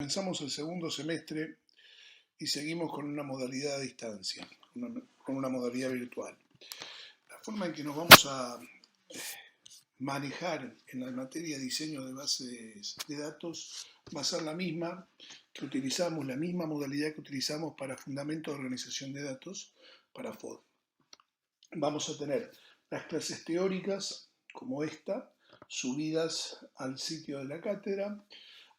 Comenzamos el segundo semestre y seguimos con una modalidad a distancia, con una modalidad virtual. La forma en que nos vamos a manejar en la materia de diseño de bases de datos va a ser la misma que utilizamos, la misma modalidad que utilizamos para fundamento de organización de datos, para FOD. Vamos a tener las clases teóricas, como esta, subidas al sitio de la cátedra.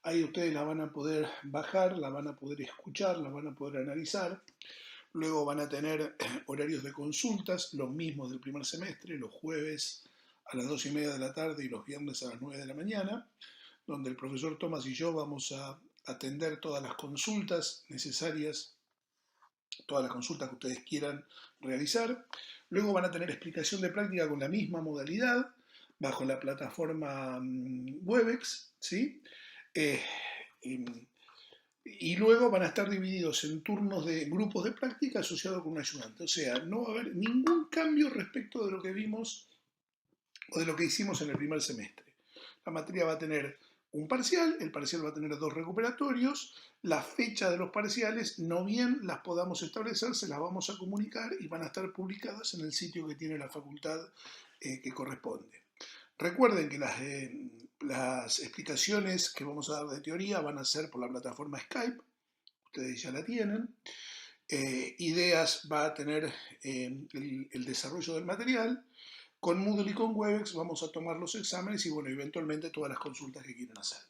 Ahí ustedes la van a poder bajar, la van a poder escuchar, la van a poder analizar. Luego van a tener horarios de consultas, los mismos del primer semestre, los jueves a las 2:30 de la tarde y los viernes a las 9 de la mañana, donde el profesor Tomás y yo vamos a atender todas las consultas necesarias, todas las consultas que ustedes quieran realizar. Luego van a tener explicación de práctica con la misma modalidad, bajo la plataforma Webex, ¿sí? Y luego van a estar divididos en turnos de grupos de práctica asociados con un ayudante. O sea, no va a haber ningún cambio respecto de lo que vimos o de lo que hicimos en el primer semestre. La materia va a tener un parcial, el parcial va a tener 2 recuperatorios, la fecha de los parciales, no bien las podamos establecer, se las vamos a comunicar y van a estar publicadas en el sitio que tiene la facultad que corresponde. Recuerden que las explicaciones que vamos a dar de teoría van a ser por la plataforma Skype, ustedes ya la tienen. Ideas va a tener el desarrollo del material. Con Moodle y con Webex vamos a tomar los exámenes y, bueno, eventualmente todas las consultas que quieran hacer.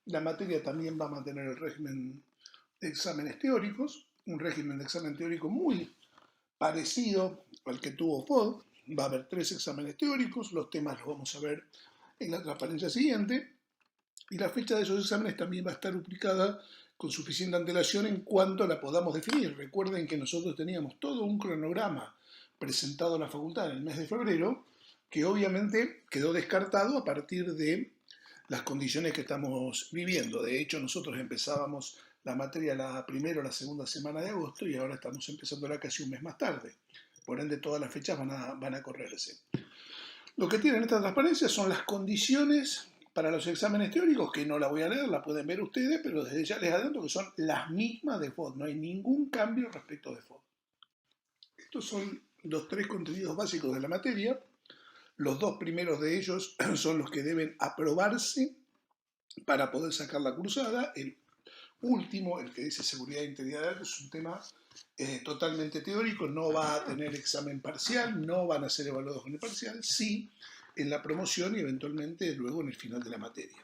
La materia también va a mantener el régimen de exámenes teóricos, un régimen de examen teórico muy parecido al que tuvo FOD. Va a haber 3 exámenes teóricos, los temas los vamos a ver en la transparencia siguiente, y la fecha de esos exámenes también va a estar publicada con suficiente antelación en cuanto la podamos definir. Recuerden que nosotros teníamos todo un cronograma presentado a la facultad en el mes de febrero, que obviamente quedó descartado a partir de las condiciones que estamos viviendo. De hecho, nosotros empezábamos la materia la primera o la segunda semana de agosto y ahora estamos empezándola casi un mes más tarde. Por ende, todas las fechas van a correrse. Lo que tienen esta transparencia son las condiciones para los exámenes teóricos, que no la voy a leer, la pueden ver ustedes, pero desde ya les adelanto que son las mismas de FOD, no hay ningún cambio respecto de FOD. Estos son los 3 contenidos básicos de la materia. Los 2 primeros de ellos son los que deben aprobarse para poder sacar la cursada. El último, el que dice seguridad e integridad de datos, es un tema totalmente teórico, no va a tener examen parcial, no van a ser evaluados en el parcial, sí en la promoción y eventualmente luego en el final de la materia.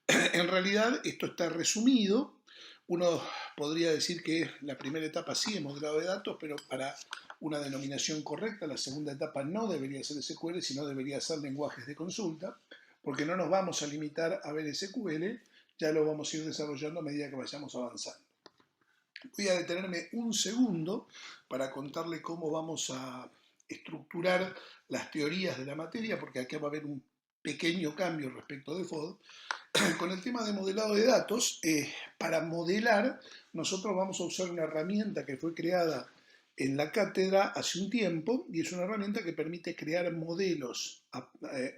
En realidad esto está resumido. Uno podría decir que la primera etapa sí es modelado de datos, pero para una denominación correcta, la segunda etapa no debería ser SQL, sino debería ser lenguajes de consulta, porque no nos vamos a limitar a ver SQL, ya lo vamos a ir desarrollando a medida que vayamos avanzando. Voy a detenerme un segundo para contarle cómo vamos a estructurar las teorías de la materia, porque acá va a haber un pequeño cambio respecto de FOD. Con el tema de modelado de datos, para modelar, nosotros vamos a usar una herramienta que fue creada en la cátedra hace un tiempo, y es una herramienta que permite crear modelos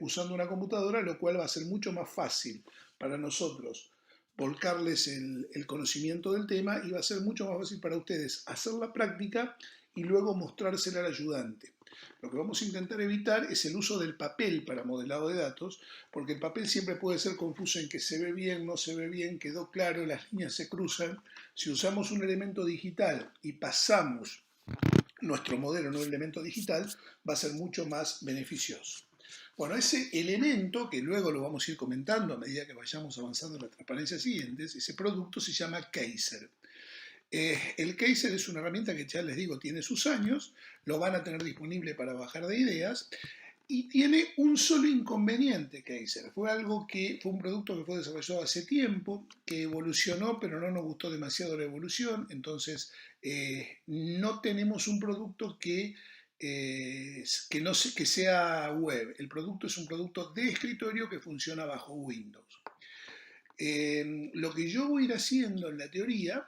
usando una computadora, lo cual va a ser mucho más fácil para nosotros volcarles el conocimiento del tema, y va a ser mucho más fácil para ustedes hacer la práctica y luego mostrársela al ayudante. Lo que vamos a intentar evitar es el uso del papel para modelado de datos, porque el papel siempre puede ser confuso en que se ve bien, no se ve bien, quedó claro, las líneas se cruzan. Si usamos un elemento digital y pasamos nuestro modelo en un elemento digital, va a ser mucho más beneficioso. Bueno, ese elemento, que luego lo vamos a ir comentando a medida que vayamos avanzando en las transparencias siguientes, ese producto se llama Kaiser. El Kaiser es una herramienta que ya les digo tiene sus años, lo van a tener disponible para bajar de ideas, y tiene un solo inconveniente Kaiser. Fue un producto que fue desarrollado hace tiempo, que evolucionó, pero no nos gustó demasiado la evolución, entonces no tenemos un producto que sea web. El producto es un producto de escritorio que funciona bajo Windows. Lo que yo voy a ir haciendo en la teoría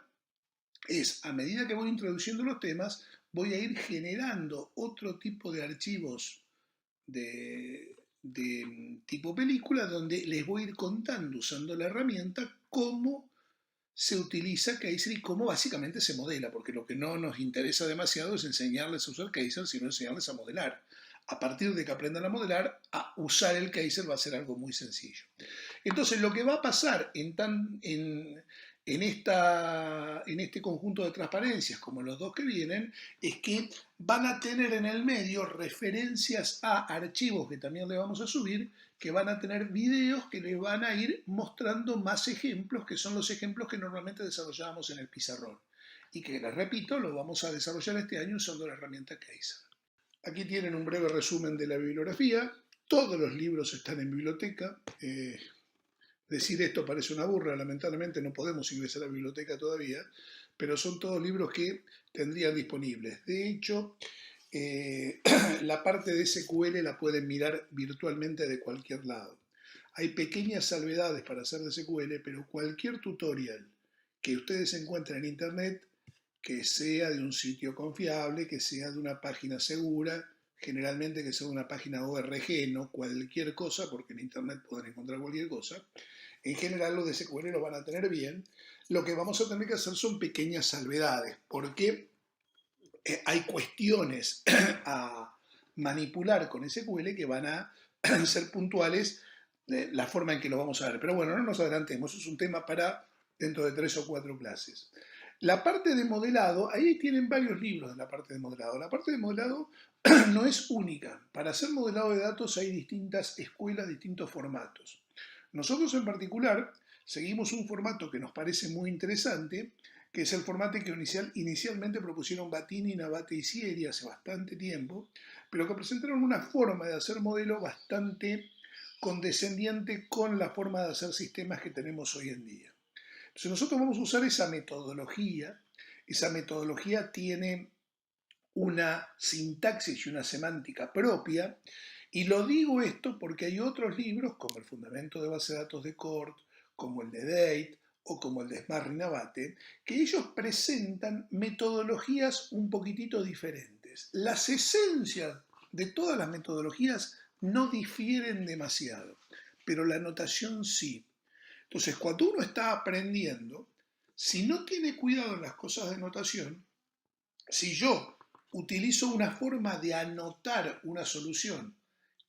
es, a medida que voy introduciendo los temas, voy a ir generando otro tipo de archivos de tipo película, donde les voy a ir contando usando la herramienta cómo se utiliza Kaiser y cómo básicamente se modela, porque lo que no nos interesa demasiado es enseñarles a usar Kaiser, sino enseñarles a modelar. A partir de que aprendan a modelar, a usar el Kaiser va a ser algo muy sencillo. Entonces, lo que va a pasar en este conjunto de transparencias, como los dos que vienen, es que van a tener en el medio referencias a archivos que también le vamos a subir, que van a tener videos que les van a ir mostrando más ejemplos, que son los ejemplos que normalmente desarrollábamos en el pizarrón. Y que, les repito, lo vamos a desarrollar este año usando la herramienta Kaiser. Aquí tienen un breve resumen de la bibliografía. Todos los libros están en biblioteca. Decir esto parece una burra, lamentablemente no podemos ingresar a la biblioteca todavía, pero son todos libros que tendrían disponibles. De hecho, la parte de SQL la pueden mirar virtualmente de cualquier lado. Hay pequeñas salvedades para hacer de SQL, pero cualquier tutorial que ustedes encuentren en Internet, que sea de un sitio confiable, que sea de una página segura, generalmente que sea de una página ORG, no cualquier cosa, porque en Internet pueden encontrar cualquier cosa. En general los de SQL lo van a tener bien. Lo que vamos a tener que hacer son pequeñas salvedades, porque hay cuestiones a manipular con SQL que van a ser puntuales de la forma en que lo vamos a ver. Pero bueno, no nos adelantemos, es un tema para dentro de 3 o 4 clases. La parte de modelado, ahí tienen varios libros de la parte de modelado. La parte de modelado no es única. Para hacer modelado de datos hay distintas escuelas, distintos formatos. Nosotros en particular seguimos un formato que nos parece muy interesante, que es el formato que inicialmente propusieron Batini, Navate y Sieri hace bastante tiempo, pero que presentaron una forma de hacer modelo bastante condescendiente con la forma de hacer sistemas que tenemos hoy en día. Entonces nosotros vamos a usar esa metodología tiene una sintaxis y una semántica propia, y lo digo esto porque hay otros libros, como el Fundamento de Base de Datos de Cort, como el de Date, o como el de Smarry Navate, que ellos presentan metodologías un poquitito diferentes. Las esencias de todas las metodologías no difieren demasiado, pero la notación sí. Entonces, cuando uno está aprendiendo, si no tiene cuidado en las cosas de notación, si yo utilizo una forma de anotar una solución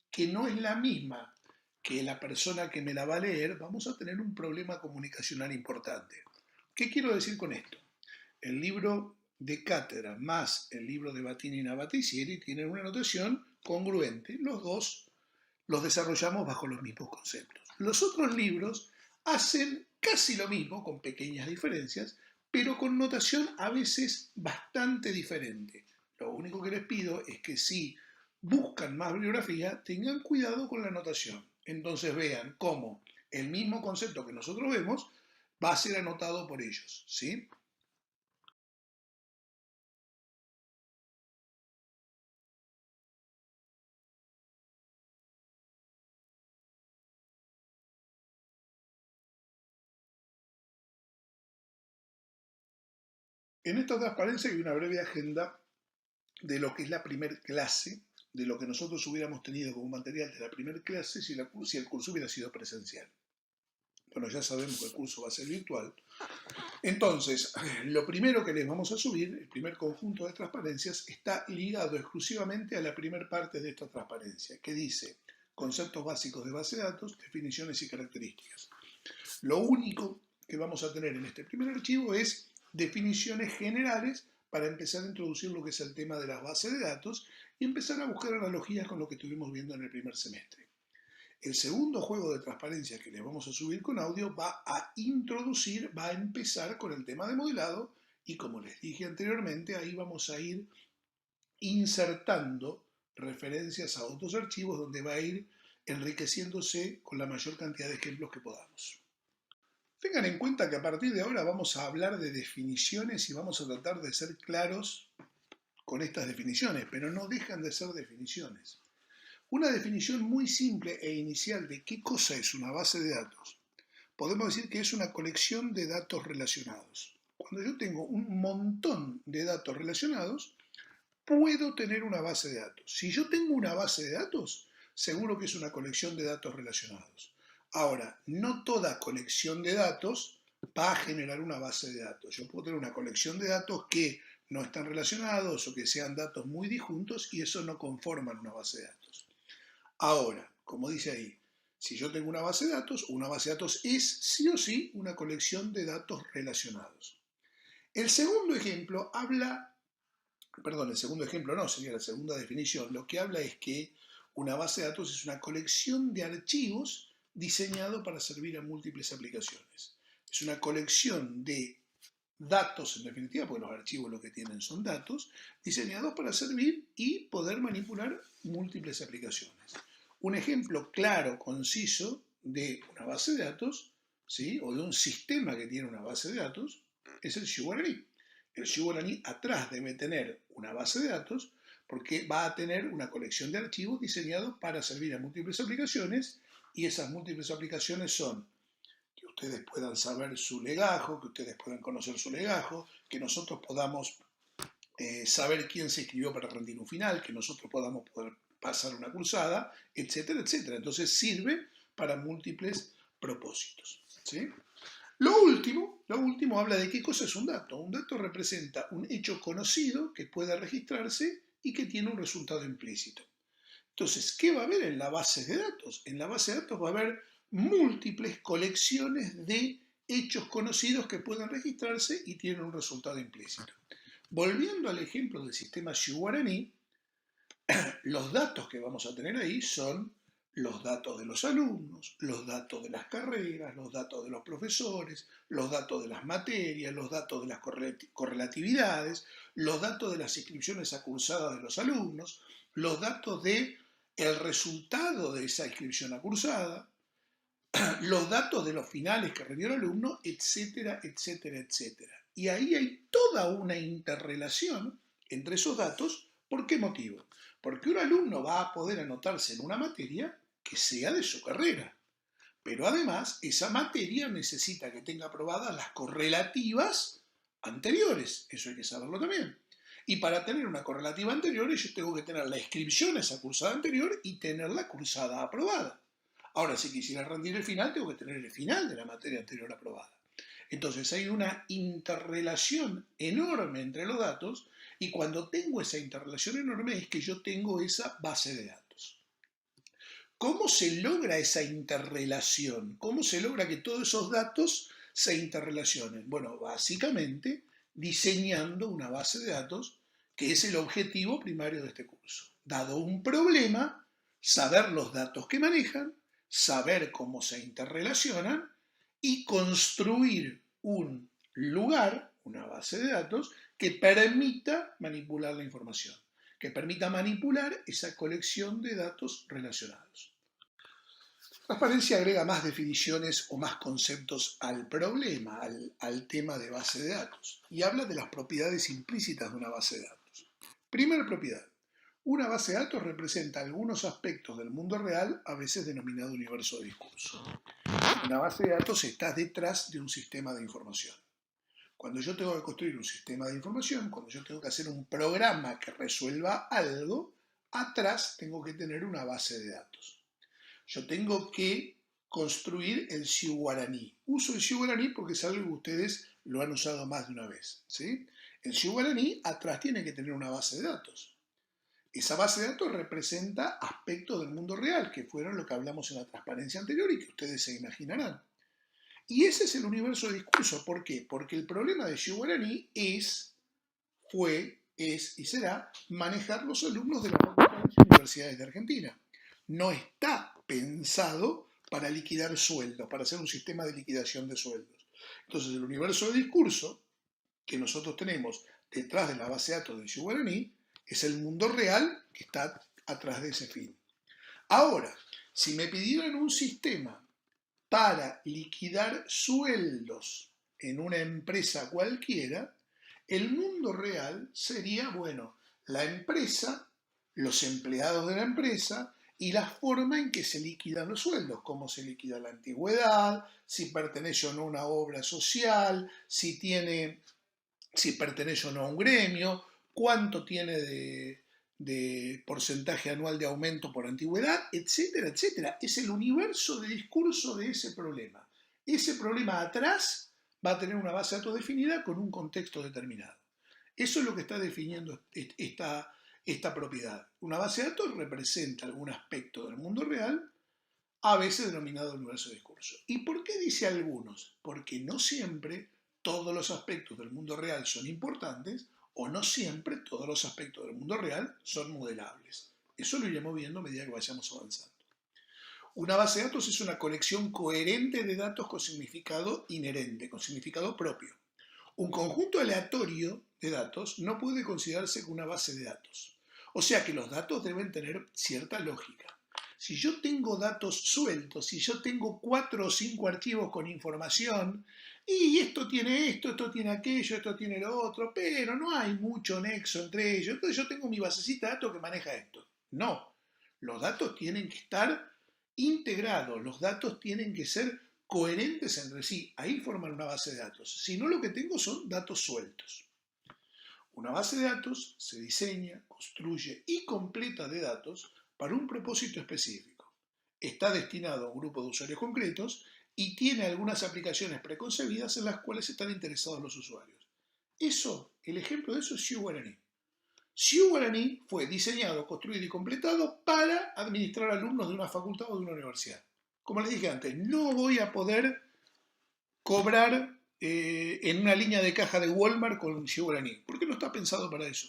que no es la misma que la persona que me la va a leer, vamos a tener un problema comunicacional importante. ¿Qué quiero decir con esto? El libro de cátedra más el libro de Batini, Navate y Sieri tienen una notación congruente. Los dos los desarrollamos bajo los mismos conceptos. Los otros libros hacen casi lo mismo, con pequeñas diferencias, pero con notación a veces bastante diferente. Lo único que les pido es que si buscan más bibliografía, tengan cuidado con la notación. Entonces vean cómo el mismo concepto que nosotros vemos va a ser anotado por ellos, ¿sí? En esta transparencia hay una breve agenda de lo que es la primer clase, de lo que nosotros hubiéramos tenido como material de la primera clase si el curso hubiera sido presencial. Bueno, ya sabemos que el curso va a ser virtual. Entonces, lo primero que les vamos a subir, el primer conjunto de transparencias, está ligado exclusivamente a la primera parte de esta transparencia, que dice conceptos básicos de base de datos, definiciones y características. Lo único que vamos a tener en este primer archivo es definiciones generales para empezar a introducir lo que es el tema de las bases de datos y empezar a buscar analogías con lo que estuvimos viendo en el primer semestre. El segundo juego de transparencia que les vamos a subir con audio va a empezar con el tema de modelado y como les dije anteriormente, ahí vamos a ir insertando referencias a otros archivos donde va a ir enriqueciéndose con la mayor cantidad de ejemplos que podamos. Tengan en cuenta que a partir de ahora vamos a hablar de definiciones y vamos a tratar de ser claros con estas definiciones, pero no dejan de ser definiciones. Una definición muy simple e inicial de qué cosa es una base de datos. Podemos decir que es una colección de datos relacionados. Cuando yo tengo un montón de datos relacionados, puedo tener una base de datos. Si yo tengo una base de datos, seguro que es una colección de datos relacionados. Ahora, no toda colección de datos va a generar una base de datos. Yo puedo tener una colección de datos que no están relacionados o que sean datos muy disjuntos y eso no conforman una base de datos. Ahora, como dice ahí, si yo tengo una base de datos es sí o sí una colección de datos relacionados. El segundo ejemplo el segundo ejemplo no, sería la segunda definición. Lo que habla es que una base de datos es una colección de archivos diseñado para servir a múltiples aplicaciones. Es una colección de datos, en definitiva, porque los archivos lo que tienen son datos, diseñados para servir y poder manipular múltiples aplicaciones. Un ejemplo claro, conciso, de una base de datos, ¿sí? O de un sistema que tiene una base de datos, es el Shuguaraní. El Shuguaraní atrás debe tener una base de datos porque va a tener una colección de archivos diseñados para servir a múltiples aplicaciones y esas múltiples aplicaciones son que ustedes puedan saber su legajo, que ustedes puedan conocer su legajo, que nosotros podamos saber quién se inscribió para rendir un final, que nosotros podamos poder pasar una cursada, etcétera, etcétera. Entonces sirve para múltiples propósitos, ¿sí? Lo último habla de qué cosa es un dato. Un dato representa un hecho conocido que puede registrarse y que tiene un resultado implícito. Entonces, ¿qué va a haber en la base de datos? En la base de datos va a haber múltiples colecciones de hechos conocidos que pueden registrarse y tienen un resultado implícito. Volviendo al ejemplo del sistema Shuguaraní, los datos que vamos a tener ahí son los datos de los alumnos, los datos de las carreras, los datos de los profesores, los datos de las materias, los datos de las correlatividades, los datos de las inscripciones acursadas de los alumnos, los datos de el resultado de esa inscripción acursada, los datos de los finales que rindió el alumno, etcétera, etcétera, etcétera. Y ahí hay toda una interrelación entre esos datos. ¿Por qué motivo? Porque un alumno va a poder anotarse en una materia que sea de su carrera. Pero además, esa materia necesita que tenga aprobadas las correlativas anteriores. Eso hay que saberlo también. Y para tener una correlativa anterior, yo tengo que tener la inscripción a esa cursada anterior y tener la cursada aprobada. Ahora, si quisiera rendir el final, tengo que tener el final de la materia anterior aprobada. Entonces hay una interrelación enorme entre los datos y cuando tengo esa interrelación enorme es que yo tengo esa base de datos. ¿Cómo se logra esa interrelación? ¿Cómo se logra que todos esos datos se interrelacionen? Bueno, básicamente diseñando una base de datos que es el objetivo primario de este curso. Dado un problema, saber los datos que manejan, saber cómo se interrelacionan y construir un lugar, una base de datos, que permita manipular la información, que permita manipular esa colección de datos relacionados. Transparencia agrega más definiciones o más conceptos al problema, al tema de base de datos, y habla de las propiedades implícitas de una base de datos. Primera propiedad. Una base de datos representa algunos aspectos del mundo real, a veces denominado universo de discurso. Una base de datos está detrás de un sistema de información. Cuando yo tengo que construir un sistema de información, cuando yo tengo que hacer un programa que resuelva algo, atrás tengo que tener una base de datos. Yo tengo que construir el Shuguaraní. Uso el Shuguaraní porque es algo que ustedes lo han usado más de una vez, ¿sí? El Shuguaraní atrás tiene que tener una base de datos. Esa base de datos representa aspectos del mundo real, que fueron lo que hablamos en la transparencia anterior y que ustedes se imaginarán. Y ese es el universo de discurso. ¿Por qué? Porque el problema de Shuguaraní fue y será manejar los alumnos de las universidades de Argentina. No está pensado para liquidar sueldos, para hacer un sistema de liquidación de sueldos. Entonces, el universo de discurso que nosotros tenemos detrás de la base de datos de Shuguaraní es el mundo real que está atrás de ese fin. Ahora, si me pidieran un sistema para liquidar sueldos en una empresa cualquiera, el mundo real sería, bueno, la empresa, los empleados de la empresa y la forma en que se liquidan los sueldos, cómo se liquida la antigüedad, si pertenece o no a una obra social, si pertenece o no a un gremio, cuánto tiene de porcentaje anual de aumento por antigüedad, etcétera, etcétera. Es el universo de discurso de ese problema. Ese problema atrás va a tener una base de datos definida con un contexto determinado. Eso es lo que está definiendo esta propiedad. Una base de datos representa algún aspecto del mundo real, a veces denominado universo de discurso. ¿Y por qué dice algunos? Porque no siempre todos los aspectos del mundo real son importantes o no siempre todos los aspectos del mundo real son modelables. Eso lo iremos viendo a medida que vayamos avanzando. Una base de datos es una colección coherente de datos con significado inherente, con significado propio. Un conjunto aleatorio de datos no puede considerarse como una base de datos. O sea que los datos deben tener cierta lógica. Si yo tengo datos sueltos, si yo tengo 4 o 5 archivos con información, y esto tiene aquello, esto tiene lo otro, pero no hay mucho nexo entre ellos, entonces yo tengo mi basecita de datos que maneja esto. No, los datos tienen que estar integrados, los datos tienen que ser coherentes entre sí, ahí forman una base de datos. Si no, lo que tengo son datos sueltos. Una base de datos se diseña, construye y completa de datos para un propósito específico. Está destinado a un grupo de usuarios concretos y tiene algunas aplicaciones preconcebidas en las cuales están interesados los usuarios. El ejemplo de eso es SiuGuaraní. SiuGuaraní fue diseñado, construido y completado para administrar alumnos de una facultad o de una universidad. Como les dije antes, no voy a poder cobrar en una línea de caja de Walmart con SiuGuaraní, porque no está pensado para eso.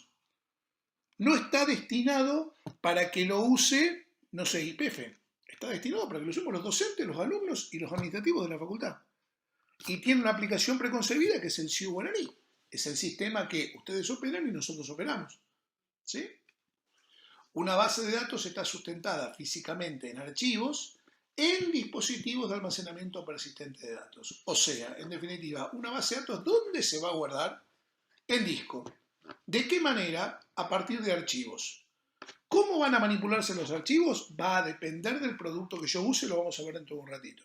No está destinado para que lo use, no sé, YPF. Está destinado para que lo usemos los docentes, los alumnos y los administrativos de la facultad. Y tiene una aplicación preconcebida que es el SiuGuaraní. Es el sistema que ustedes operan y nosotros operamos. ¿Sí? Una base de datos está sustentada físicamente en archivos en dispositivos de almacenamiento persistente de datos. O sea, en definitiva, una base de datos, ¿dónde se va a guardar? En disco. ¿De qué manera? A partir de archivos. ¿Cómo van a manipularse los archivos? Va a depender del producto que yo use, lo vamos a ver dentro de un ratito.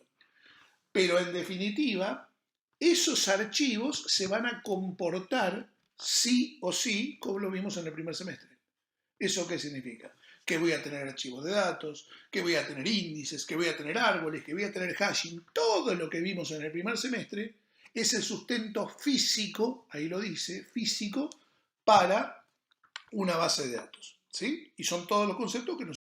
Pero en definitiva, esos archivos se van a comportar sí o sí, como lo vimos en el primer semestre. ¿Eso qué significa? Que voy a tener archivos de datos, que voy a tener índices, que voy a tener árboles, que voy a tener hashing. Todo lo que vimos en el primer semestre es el sustento físico, ahí lo dice, físico, para una base de datos. ¿Sí? Y son todos los conceptos que nosotros